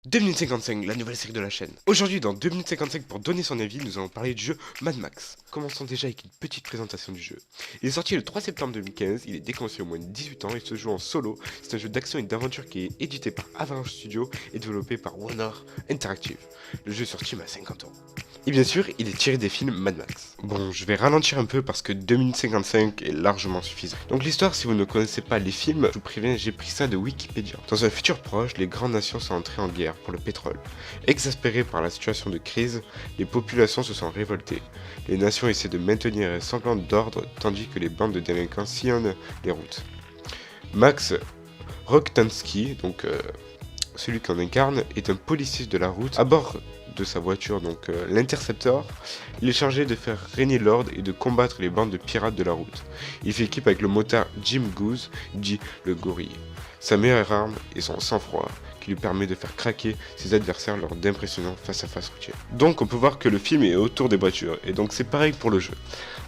2 minutes 55, la nouvelle série de la chaîne. Aujourd'hui, dans 2 minutes 55, pour donner son avis, nous allons parler du jeu Mad Max. Commençons déjà avec une petite présentation du jeu. Il est sorti le 3 septembre 2015, il est déconseillé au moins de 18 ans, il se joue en solo. C'est un jeu d'action et d'aventure qui est édité par Avalanche Studio et développé par Warner Interactive. Le jeu est sur Steam à 50 euros. Et bien sûr, il est tiré des films Mad Max. Bon, je vais ralentir un peu parce que 2 minutes 55 est largement suffisant. Donc l'histoire, si vous ne connaissez pas les films, je vous préviens, j'ai pris ça de Wikipédia. Dans un futur proche, les grandes nations sont entrées en guerre pour le pétrole. Exaspérées par la situation de crise, les populations se sont révoltées. Les nations essaient de maintenir un semblant d'ordre tandis que les bandes de délinquants sillonnent les routes. Max Roktansky, celui qu'on incarne, est un policier de la route. À bord de sa voiture, l'Interceptor, il est chargé de faire régner l'ordre et de combattre les bandes de pirates de la route. Il fait équipe avec le motard Jim Goose, dit le gorille. Sa meilleure arme est son sang-froid, qui lui permet de faire craquer ses adversaires lors d'impressionnants face-à-face routiers. Donc on peut voir que le film est autour des voitures, et donc c'est pareil pour le jeu.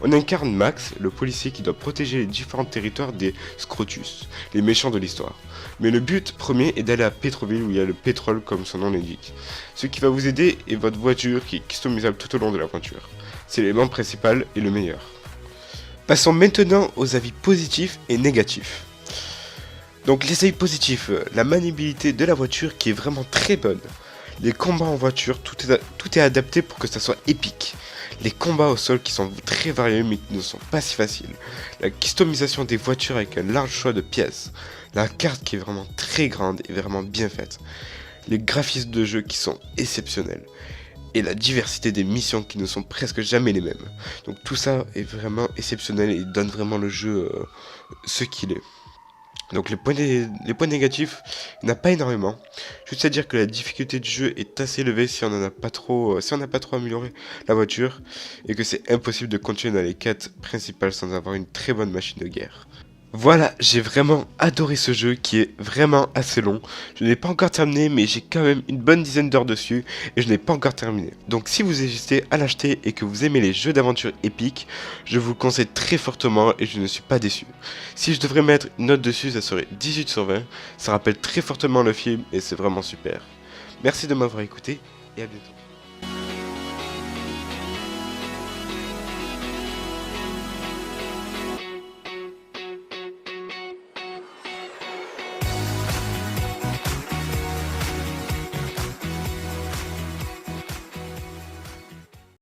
On incarne Max, le policier qui doit protéger les différents territoires des Scrotus, les méchants de l'histoire. Mais le but premier est d'aller à Petroville où il y a le pétrole comme son nom l'indique. Ce qui va vous aider est votre voiture qui est customisable tout au long de l'aventure. C'est l'élément principal et le meilleur. Passons maintenant aux avis positifs et négatifs. Donc les avis positifs, la maniabilité de la voiture qui est vraiment très bonne. Les combats en voiture, tout est adapté pour que ça soit épique. Les combats au sol qui sont très variés mais qui ne sont pas si faciles. La customisation des voitures avec un large choix de pièces. La carte qui est vraiment très grande et vraiment bien faite. Les graphismes de jeu qui sont exceptionnels. Et la diversité des missions qui ne sont presque jamais les mêmes. Donc tout ça est vraiment exceptionnel et donne vraiment le jeu ce qu'il est. Donc les points négatifs, il n'y en a pas énormément. Juste à dire que la difficulté du jeu est assez élevée si on n'a pas trop amélioré la voiture et que c'est impossible de continuer dans les quêtes principales sans avoir une très bonne machine de guerre. Voilà, j'ai vraiment adoré ce jeu qui est vraiment assez long. Je ne l'ai pas encore terminé mais j'ai quand même une bonne dizaine d'heures dessus et je ne l'ai pas encore terminé. Donc si vous hésitez à l'acheter et que vous aimez les jeux d'aventure épiques, je vous le conseille très fortement et je ne suis pas déçu. Si je devrais mettre une note dessus, ça serait 18 sur 20. Ça rappelle très fortement le film et c'est vraiment super. Merci de m'avoir écouté et à bientôt.